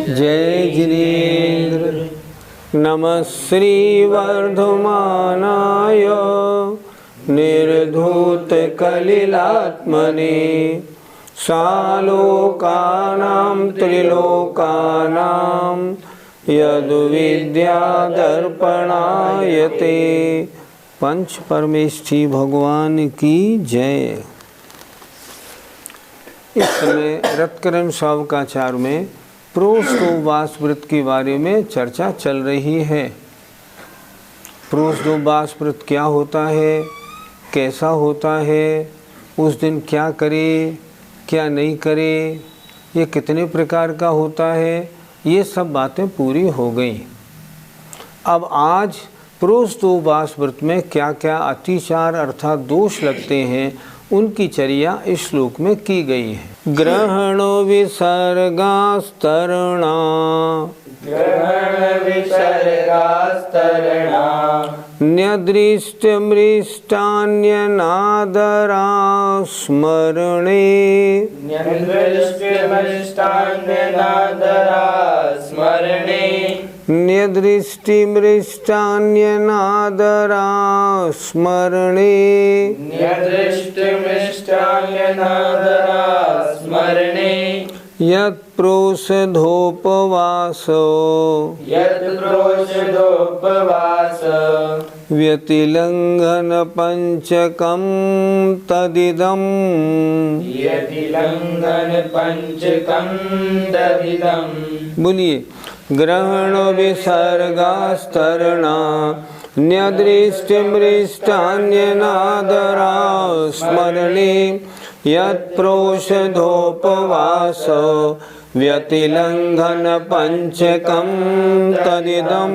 जय जिनेन्द्र। नमः श्री वर्धमानाय निर्धूत कलिलात्मने सालोकानां त्रिलोकानां यद्विद्या दर्पणायते। पंच परमेष्ठी भगवान की जय। इस समय रत्कर्म शावकाचार में प्रोष्ठोपवास व्रत के बारे में चर्चा चल रही है। प्रोष्ठोपवास व्रत क्या होता है, कैसा होता है, उस दिन क्या करे क्या नहीं करे, ये कितने प्रकार का होता है, ये सब बातें पूरी हो गई। अब आज प्रोष्ठोपवास व्रत में क्या क्या अतिचार अर्थात दोष लगते हैं उनकी चर्या इस श्लोक में की गई है। ग्रहणो विसर्गास्तरणा न्यदृष्टमृष्टान्यनादरा स्मरणे न्यदृष्टिमृष्टान्यनादरा स्मरणे यत्प्रोषधोपवास व्यतिलंघन पंचकं तदिदं बोलिए। ग्रहण विसर्गास्तरणा न्यदृष्टिमृष्टान्यनादरा स्मरणे यत्प्रोषधोपवास व्यतिलंघन पंचकं तदिदं।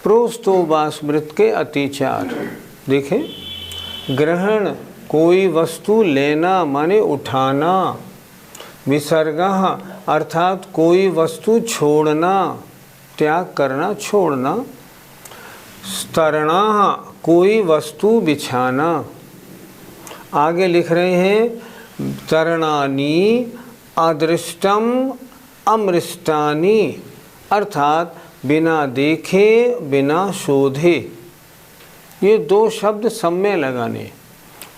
प्रोष्ठोपवास व्रत के अतिचार देखें। ग्रहण कोई वस्तु लेना माने उठाना, विसर्गा अर्थात कोई वस्तु छोड़ना, त्याग करना, छोड़ना, स्तरणा कोई वस्तु बिछाना। आगे लिख रहे हैं तरणानी अदृष्टम अमृष्टानी अर्थात बिना देखे बिना शोधे। ये दो शब्द सम्य लगाने,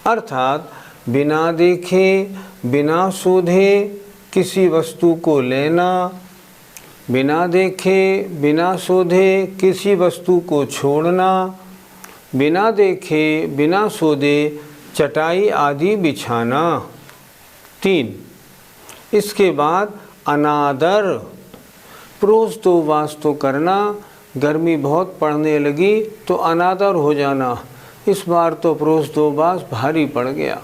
अर्थात बिना देखे बिना शोधे किसी वस्तु को लेना, बिना देखे बिना शोधे किसी वस्तु को छोड़ना, बिना देखे बिना शोधे चटाई आदि बिछाना। 3 इसके बाद अनादर। प्रोष्ठोपवास तो करना, गर्मी बहुत पड़ने लगी तो अनादर हो जाना। इस बार तो प्रोष्ठोपवास भारी पड़ गया।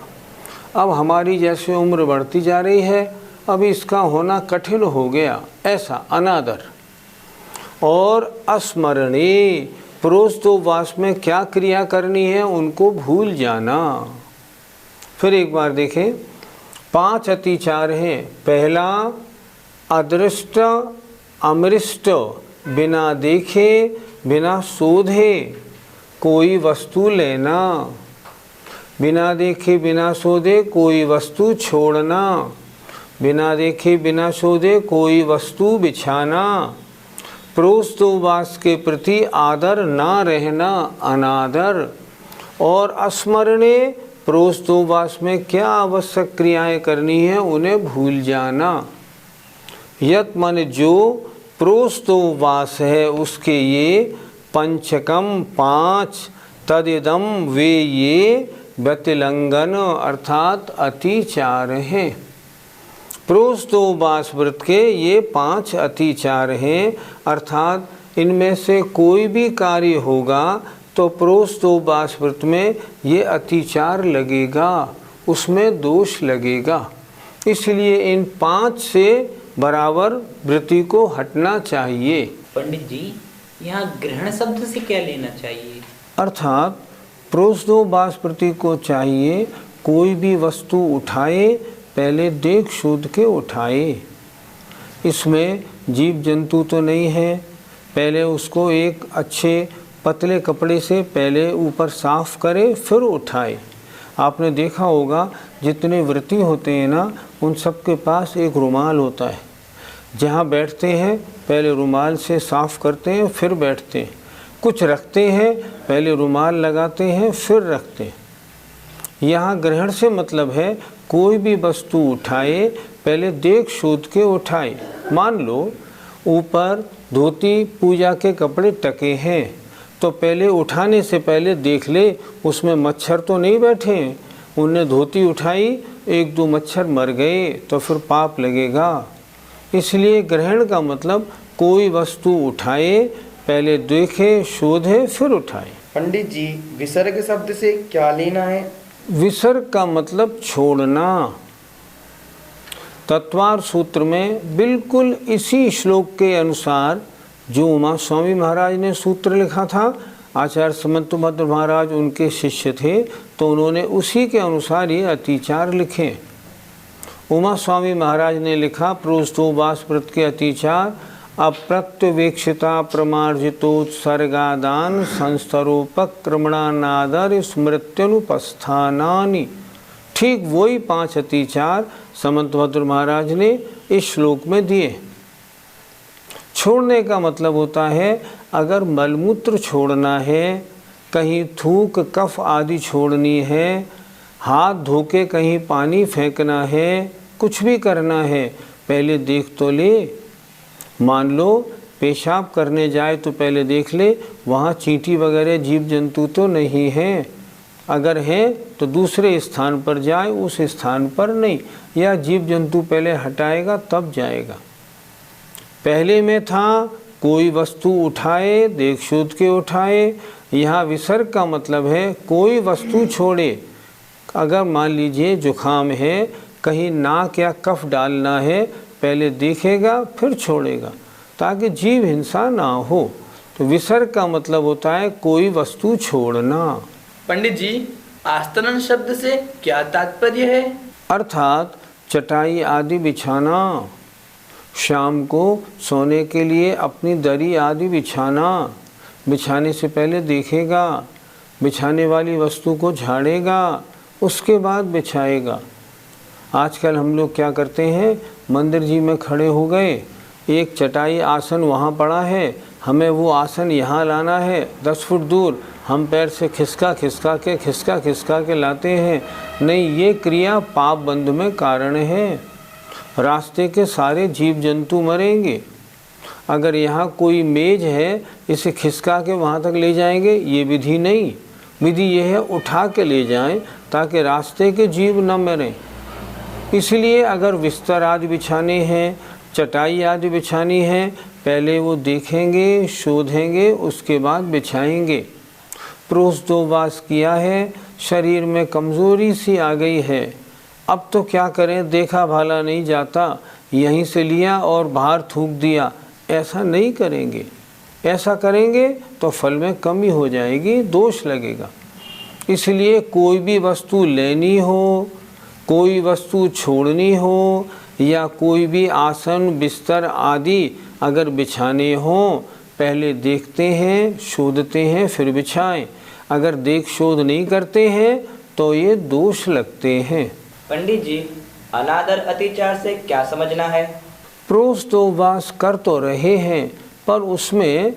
अब हमारी जैसे उम्र बढ़ती जा रही है, अब इसका होना कठिन हो गया, ऐसा अनादर। और अस्मरणी, प्रोष्ठोपवास में क्या क्रिया करनी है उनको भूल जाना। फिर एक बार देखें, 5 अतिचार हैं। पहला अदृष्ट अमृष्ट, बिना देखे बिना शोधे कोई वस्तु लेना, बिना देखे बिना शोधे कोई वस्तु छोड़ना, बिना देखे बिना शोधे कोई वस्तु बिछाना, प्रोष्ठोपवास के प्रति आदर ना रहना, अनादर। और अस्मरणे, प्रोष्ठोपवास में क्या आवश्यक क्रियाएं करनी है उन्हें भूल जाना। यत मन जो प्रोष्ठोपवास है उसके ये पंचकम 5 तदिदम वे ये व्यतिलंघन अर्थात अतिचार हैं। प्रोष्ठोपवास व्रत के ये 5 अतिचार हैं, अर्थात इनमें से कोई भी कार्य होगा तो प्रोष्ठोपवास व्रत में ये अतिचार लगेगा। उसमें दोष लगेगा। इसलिए इन 5 से बराबर वृत्ति को हटना चाहिए। पंडित जी, यहाँ ग्रहण शब्द से क्या लेना चाहिए? अर्थात प्रोसदोबास वृत्ति को चाहिए कोई भी वस्तु उठाए पहले देख शोध के उठाए। इसमें जीव जंतु तो नहीं है, पहले उसको एक अच्छे पतले कपड़े से पहले ऊपर साफ करे फिर उठाए। आपने देखा होगा जितने व्रती होते हैं ना, उन सब के पास एक रुमाल होता है। जहाँ बैठते हैं पहले रुमाल से साफ करते हैं फिर बैठते हैं। कुछ रखते हैं पहले रुमाल लगाते हैं फिर रखते हैं। यहाँ ग्रहण से मतलब है कोई भी वस्तु उठाए पहले देख शोध के उठाए। मान लो ऊपर धोती पूजा के कपड़े टके हैं, तो पहले उठाने से पहले देख ले उसमें मच्छर तो नहीं बैठे हैं। उनने धोती उठाई, 1-2 मच्छर मर गए तो फिर पाप लगेगा। इसलिए ग्रहण का मतलब कोई वस्तु उठाए पहले देखे शोधे फिर उठाए। पंडित जी, विसर्ग शब्द से क्या लेना है? विसर्ग का मतलब छोड़ना। तत्वार सूत्र में बिल्कुल इसी श्लोक के अनुसार जो उमा स्वामी महाराज ने सूत्र लिखा था, आचार्य समंतभद्र महाराज उनके शिष्य थे, तो उन्होंने उसी के अनुसार ये अतिचार लिखे। उमा स्वामी महाराज ने लिखा प्रोसदोबास व्रत के अतिचार, अप्रत्यवेक्षिता प्रमार्जितोत्सर्गादान संस्तरोपक्रमणानादर स्मृत्यनुपस्थानानि। ठीक वही 5 अतिचार समंतभद्र महाराज ने इस श्लोक में दिए। छोड़ने का मतलब होता है अगर मलमूत्र छोड़ना है, कहीं थूक कफ आदि छोड़नी है, हाथ धो के कहीं पानी फेंकना है, कुछ भी करना है पहले देख तो ले। मान लो पेशाब करने जाए तो पहले देख ले वहाँ चींटी वगैरह जीव जंतु तो नहीं हैं, अगर हैं तो दूसरे स्थान पर जाए, उस स्थान पर नहीं, या जीव जंतु पहले हटाएगा तब जाएगा। पहले में था कोई वस्तु उठाए देख शोध के उठाए। यहाँ विसर्ग का मतलब है कोई वस्तु छोड़े। अगर मान लीजिए जुखाम है, कहीं नाक या कफ डालना है, पहले देखेगा फिर छोड़ेगा ताकि जीव हिंसा ना हो। तो विसर्ग का मतलब होता है कोई वस्तु छोड़ना। पंडित जी, आस्तरण शब्द से क्या तात्पर्य है? अर्थात चटाई आदि बिछाना, शाम को सोने के लिए अपनी दरी आदि बिछाना। बिछाने से पहले देखेगा, बिछाने वाली वस्तु को झाड़ेगा, उसके बाद बिछाएगा। आजकल हम लोग क्या करते हैं, मंदिर जी में खड़े हो गए, एक चटाई आसन वहाँ पड़ा है, हमें वो आसन यहाँ लाना है, 10 फुट दूर हम पैर से खिसका खिसका के लाते हैं। नहीं, ये क्रिया पाप बंध में कारण है। रास्ते के सारे जीव जंतु मरेंगे। अगर यहाँ कोई मेज है, इसे खिसका के वहाँ तक ले जाएंगे, ये विधि नहीं। विधि यह है उठा के ले जाएं ताकि रास्ते के जीव न मरें। इसलिए अगर बिस्तर आदि बिछाने हैं, चटाई आदि बिछानी है, पहले वो देखेंगे शोधेंगे उसके बाद बिछाएंगे। प्रोसदोबास किया है, शरीर में कमज़ोरी सी आ गई है, अब तो क्या करें, देखा भाला नहीं जाता, यहीं से लिया और बाहर थूक दिया, ऐसा नहीं करेंगे। ऐसा करेंगे तो फल में कमी हो जाएगी, दोष लगेगा। इसलिए कोई भी वस्तु लेनी हो, कोई वस्तु छोड़नी हो, या कोई भी आसन बिस्तर आदि अगर बिछाने हों, पहले देखते हैं शोधते हैं फिर बिछाएं। अगर देख शोध नहीं करते हैं तो ये दोष लगते हैं। पंडित जी, अनादर अतिचार से क्या समझना है? प्रोसदोबास कर तो रहे हैं पर उसमें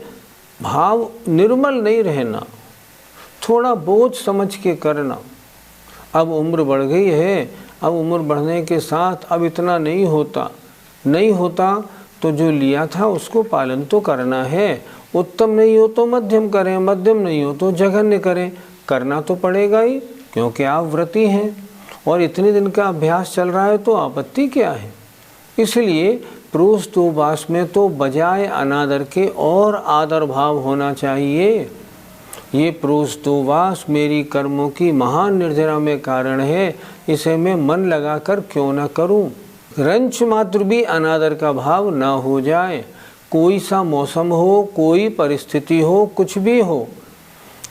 भाव निर्मल नहीं रहना, थोड़ा बोझ समझ के करना। अब उम्र बढ़ गई है, अब उम्र बढ़ने के साथ अब इतना नहीं होता तो जो लिया था उसको पालन तो करना है। उत्तम नहीं हो तो मध्यम करें, मध्यम नहीं हो तो जघन्य करें, करना तो पड़ेगा ही, क्योंकि आप व्रती हैं और इतने दिन का अभ्यास चल रहा है तो आपत्ति क्या है। इसलिए प्रोसदोबास में तो बजाय अनादर के और आदर भाव होना चाहिए। ये प्रोस्तोवास मेरी कर्मों की महान निर्जरा में कारण है, इसे मैं मन लगाकर क्यों न करूं। रंच मात्र भी अनादर का भाव न हो जाए। कोई सा मौसम हो, कोई परिस्थिति हो, कुछ भी हो,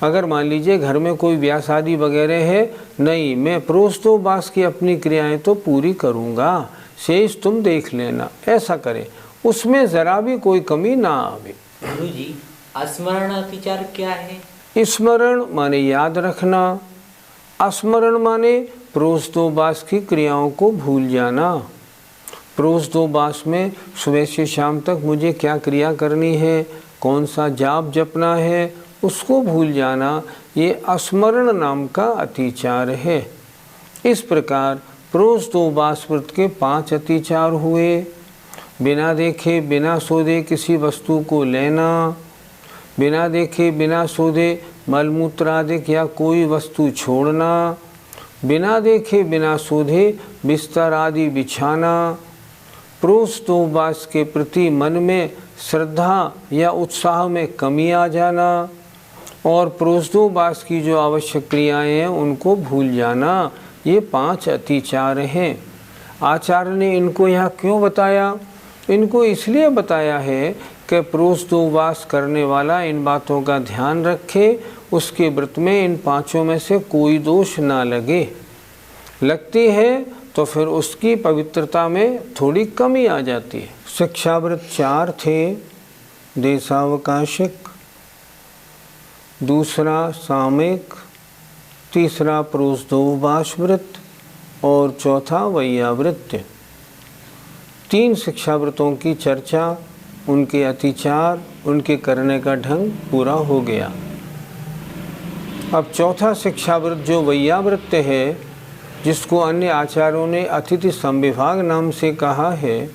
अगर मान लीजिए घर में कोई ब्याह शादी वगैरह है, नहीं, मैं प्रोस्तोवास की अपनी क्रियाएं तो पूरी करूंगा, शेष तुम देख लेना, ऐसा करें, उसमें जरा भी कोई कमी ना आवे। गुरुजी, स्मरण अतिचार क्या है? स्मरण माने याद रखना, स्मरण माने प्रोस्तोवास की क्रियाओं को भूल जाना। प्रोस्तोवास में सुबह से शाम तक मुझे क्या क्रिया करनी है, कौन सा जाप जपना है, उसको भूल जाना, ये स्मरण नाम का अतिचार है। इस प्रकार प्रोस्तोवास व्रत के 5 अतिचार हुए। बिना देखे बिना सोधे किसी वस्तु को लेना, बिना देखे बिना सोधे मलमूत्र आदि या कोई वस्तु छोड़ना, बिना देखे बिना सोधे बिस्तर आदि बिछाना, प्रोस्तोवास के प्रति मन में श्रद्धा या उत्साह में कमी आ जाना और प्रोस्तोवास की जो आवश्यक क्रियाएं हैं उनको भूल जाना, ये 5 अतिचार हैं। आचार्य ने इनको यहाँ क्यों बताया? इनको इसलिए बताया है कि प्रोस्तोवास करने वाला इन बातों का ध्यान रखे, उसके व्रत में इन 5 में से कोई दोष ना लगे। लगती है तो फिर उसकी पवित्रता में थोड़ी कमी आ जाती है। शिक्षाव्रत 4 थे, देशावकाशिक, दूसरा सामयिक, तीसरा प्रोस्तोवास व्रत और चौथा वैयावृत्य। 3 शिक्षाव्रतों की चर्चा, उनके अतिचार, उनके करने का ढंग पूरा हो गया। अब चौथा शिक्षाव्रत जो वैयावृत्य है, जिसको अन्य आचार्यों ने अतिथि संविभाग नाम से कहा है,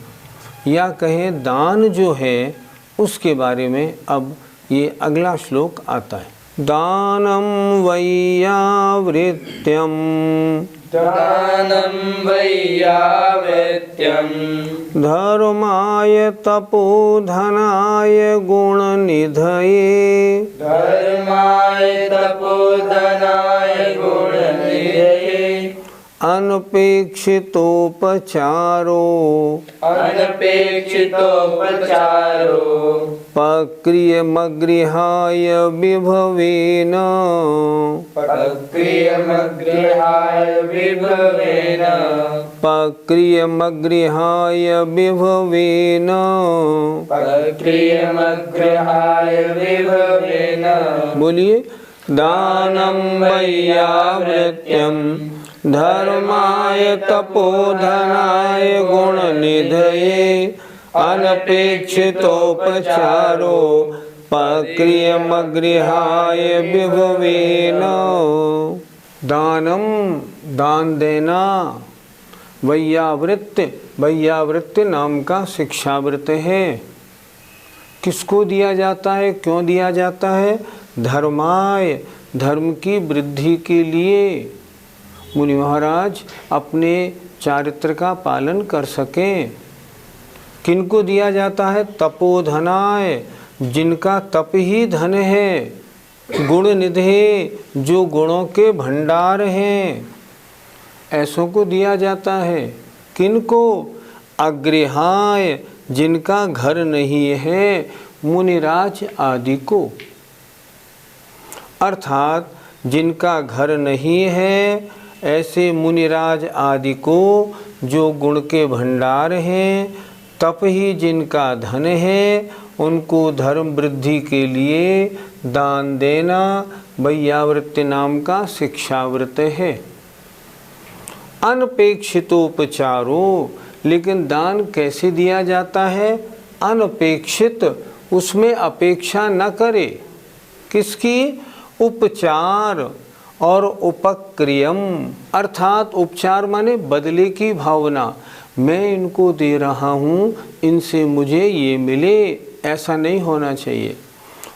या कहें दान जो है, उसके बारे में अब ये अगला श्लोक आता है। दानम वैयावृत्यम, दानं वैयावृत्यं, धर्माय तपोधनाय गुणनिधये, धर्माय तपोधनाय गुणनिधये, अनपेक्षितोपचारो, अनपेक्षितोपचारो, पक्रियमगृहाय विभवेन, पक्रियमगृहाय विभवेन, पक्रियमगृहाय विभवेन, पक्रियमगृहाय विभवेन। बोलिए, दानं वैयावृत्यं, धर्माय तपोधनाय गुणनिधये, अनपेक्षितोपचारो, पक्रियमगृहाय विभवेन। दानम, दान देना, वैयावृत्य, वैयावृत्य नाम का शिक्षाव्रत है। किसको दिया जाता है, क्यों दिया जाता है? धर्माय, धर्म की वृद्धि के लिए, मुनि महाराज अपने चारित्र का पालन कर सकें। किनको दिया जाता है? तपोधनाय, जिनका तप ही धन है, गुण निधे, जो गुणों के भंडार हैं, ऐसों को दिया जाता है। किनको? अग्रहाय, जिनका घर नहीं है, मुनिराज आदि को, अर्थात जिनका घर नहीं है ऐसे मुनिराज आदि को, जो गुण के भंडार हैं, तप ही जिनका धन है, उनको धर्म वृद्धि के लिए दान देना वैयावृत्य नाम का शिक्षाव्रत है। अनपेक्षितोपचारो, लेकिन दान कैसे दिया जाता है? अनपेक्षित, उसमें अपेक्षा न करे। किसकी? उपचार और उपक्रियम, अर्थात उपचार माने बदले की भावना। मैं इनको दे रहा हूँ, इनसे मुझे ये मिले, ऐसा नहीं होना चाहिए।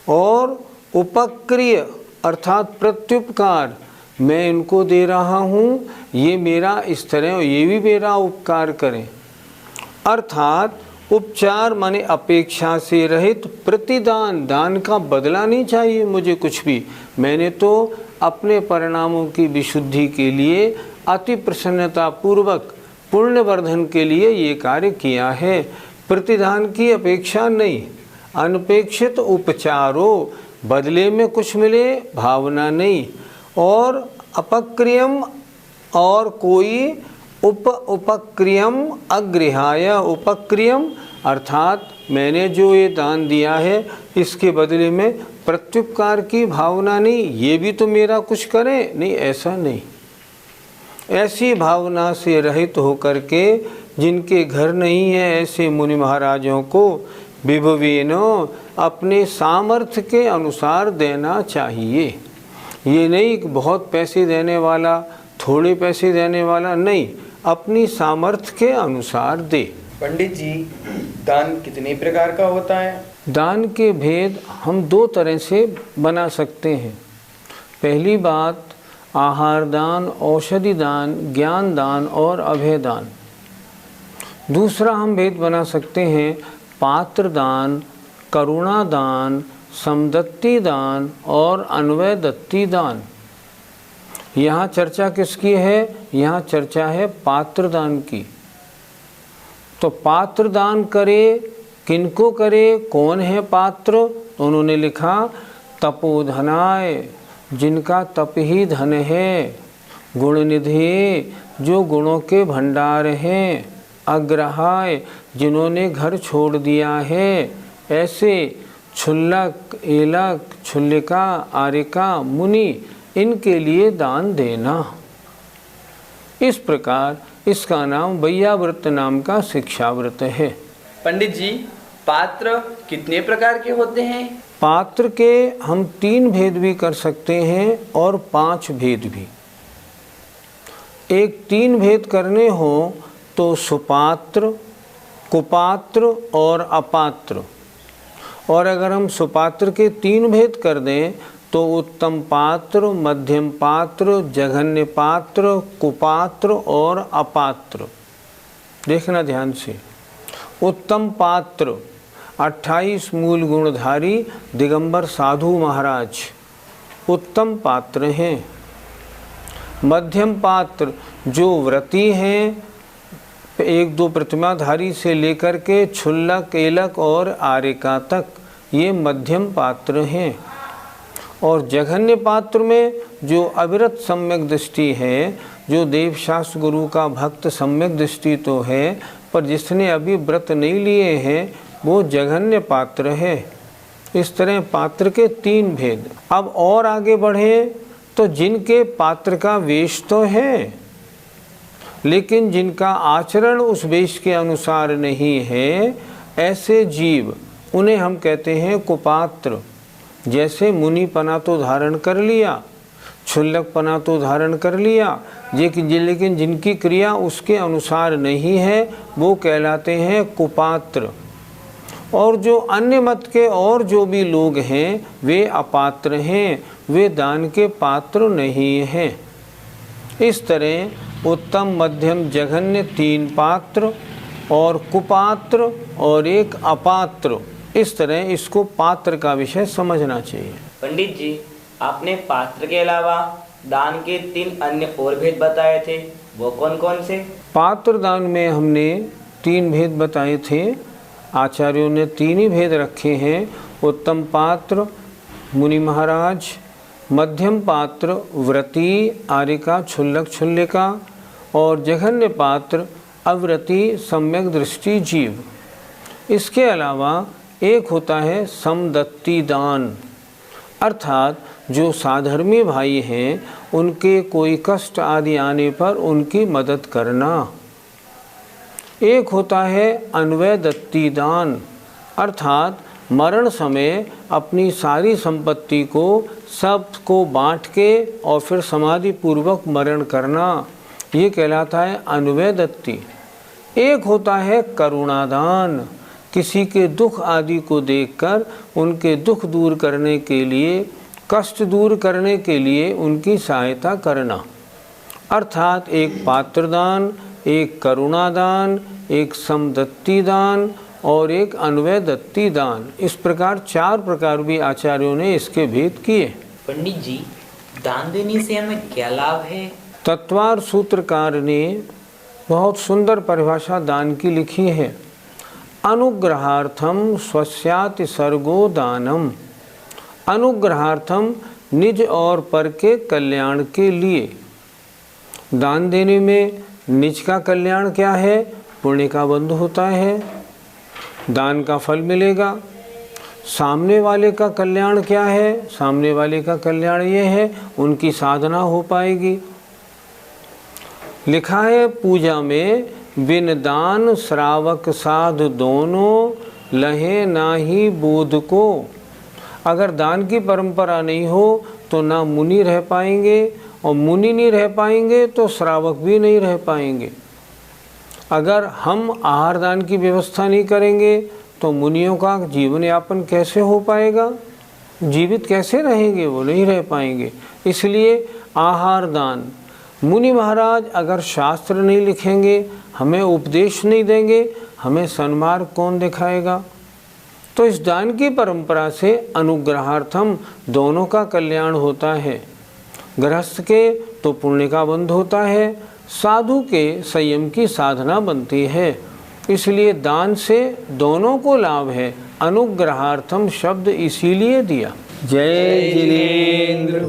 और उपक्रिय अर्थात प्रत्युपकार, मैं इनको दे रहा हूँ, ये मेरा इस तरह, ये भी मेरा उपकार करें। अर्थात उपचार माने अपेक्षा से रहित प्रतिदान, दान का बदला नहीं चाहिए मुझे कुछ भी। मैंने तो अपने परिणामों की विशुद्धि के लिए अति प्रसन्नता पूर्वक पुण्यवर्धन के लिए ये कार्य किया है। प्रतिदान की अपेक्षा नहीं, अनपेक्षित उपचारो, बदले में कुछ मिले भावना नहीं। और अपक्रियम और कोई उपक्रियम अगृहाय, उपक्रियम अर्थात मैंने जो ये दान दिया है इसके बदले में प्रत्युपकार की भावना नहीं, ये भी तो मेरा कुछ करे, नहीं, ऐसा नहीं। ऐसी भावना से रहित होकर के जिनके घर नहीं है ऐसे मुनि महाराजों को विभवेनो अपने सामर्थ्य के अनुसार देना चाहिए। ये नहीं कि बहुत पैसे देने वाला, थोड़े पैसे देने वाला, नहीं, अपनी सामर्थ्य के अनुसार दे। पंडित जी, दान कितने प्रकार का होता है? दान के भेद हम दो तरह से बना सकते हैं। पहली बात, आहार दान, औषधि दान, ज्ञान दान और अभय दान। दूसरा हम भेद बना सकते हैं पात्र दान, करुणा दान, समदत्ती दान और अन्वय दत्ती दान। यहाँ चर्चा किसकी है? यहाँ चर्चा है पात्र दान की। तो पात्र दान करे, किनको करे, कौन है पात्र? उन्होंने लिखा तपोधनाय, जिनका तप ही धन है, गुणनिधि, जो गुणों के भंडार हैं, अग्रहाय, जिन्होंने घर छोड़ दिया है, ऐसे क्षुल्लक, एलक, क्षुल्लिका, आरिका, मुनि, इनके लिए दान देना। इस प्रकार इसका नाम वैयाव्रत नाम का शिक्षाव्रत है। पंडित जी, पात्र कितने प्रकार के होते हैं? पात्र के हम 3 भेद भी कर सकते हैं और 5 भेद भी। एक 3 भेद करने हो तो सुपात्र, कुपात्र और अपात्र। और अगर हम सुपात्र के 3 भेद कर दें तो उत्तम पात्र, मध्यम पात्र, जघन्य पात्र, कुपात्र और अपात्र। देखना ध्यान से। उत्तम पात्र 28 मूल गुणधारी दिगंबर साधु महाराज उत्तम पात्र हैं। मध्यम पात्र जो व्रती हैं, 1-2 प्रतिमाधारी से लेकर के क्षुल्लक, एलक और आरिका तक, ये मध्यम पात्र हैं। और जघन्य पात्र में जो अविरत सम्यक दृष्टि है, जो देवशास्त्र गुरु का भक्त सम्यक दृष्टि तो है, पर जिसने अभी व्रत नहीं लिए हैं वो जघन्य पात्र है। इस तरह पात्र के 3 भेद। अब और आगे बढ़े तो जिनके पात्र का वेश तो है, लेकिन जिनका आचरण उस वेश के अनुसार नहीं है, ऐसे जीव, उन्हें हम कहते हैं कुपात्र। जैसे मुनि पना तो धारण कर लिया, क्षुल्लक पना तो धारण कर लिया, लेकिन जिनकी क्रिया उसके अनुसार नहीं है वो कहलाते हैं कुपात्र। और जो अन्य मत के और जो भी लोग हैं वे अपात्र हैं, वे दान के पात्र नहीं हैं। इस तरह उत्तम, मध्यम, जघन्य 3 पात्र और कुपात्र और 1 अपात्र, इस तरह इसको पात्र का विषय समझना चाहिए। पंडित जी, आपने पात्र के अलावा दान के 3 अन्य और भेद बताए थे, वो कौन कौन से? पात्र दान में हमने 3 भेद बताए थे। आचार्यों ने 3 ही भेद रखे हैं। उत्तम पात्र मुनि महाराज, मध्यम पात्र व्रती, आरिका, क्षुल्लक, क्षुल्लिका, और जघन्य पात्र अव्रती, सम्यक दृष्टि जीव। इसके अलावा एक होता है समदत्ती दान, अर्थात जो साधर्मी भाई हैं उनके कोई कष्ट आदि आने पर उनकी मदद करना। एक होता है अन्वय दत्ती दान, अर्थात मरण समय अपनी सारी संपत्ति को सबको बांट के और फिर समाधि पूर्वक मरण करना, ये कहलाता है अन्वय दत्ती। एक होता है करुणादान, किसी के दुख आदि को देखकर उनके दुख दूर करने के लिए, कष्ट दूर करने के लिए उनकी सहायता करना, अर्थात एक पात्रदान, एक करुणादान, एक समदत्ती दान और एक अन्वय दत्ती दान। इस प्रकार 4 प्रकार भी आचार्यों ने इसके भेद किए। पंडित जी, दान देने से हमें क्या लाभ है? तत्वार सूत्रकार ने बहुत सुंदर परिभाषा दान की लिखी है। अनुग्रहार्थम स्वस्याति सर्गो दानम। अनुग्रहार्थम निज और पर के कल्याण के लिए। दान देने में निज का कल्याण क्या है? पुण्य का बंध होता है, दान का फल मिलेगा। सामने वाले का कल्याण क्या है? सामने वाले का कल्याण ये है, उनकी साधना हो पाएगी। लिखा है पूजा में, बिन दान श्रावक साध दोनों लहे नाही बोध को। अगर दान की परंपरा नहीं हो तो ना मुनि रह पाएंगे, और मुनि नहीं रह पाएंगे तो श्रावक भी नहीं रह पाएंगे। अगर हम आहार दान की व्यवस्था नहीं करेंगे तो मुनियों का जीवन यापन कैसे हो पाएगा? जीवित कैसे रहेंगे? वो नहीं रह पाएंगे। इसलिए आहार दान। मुनि महाराज अगर शास्त्र नहीं लिखेंगे, हमें उपदेश नहीं देंगे, हमें सन्मार्ग कौन दिखाएगा? तो इस दान की परंपरा से अनुग्रहार्थम दोनों का कल्याण होता है। गृहस्थ के तो पुण्य का बंध होता है, साधु के संयम की साधना बनती है। इसलिए दान से दोनों को लाभ है। अनुग्रहार्थम शब्द इसीलिए दिया। जय जिनेंद्र।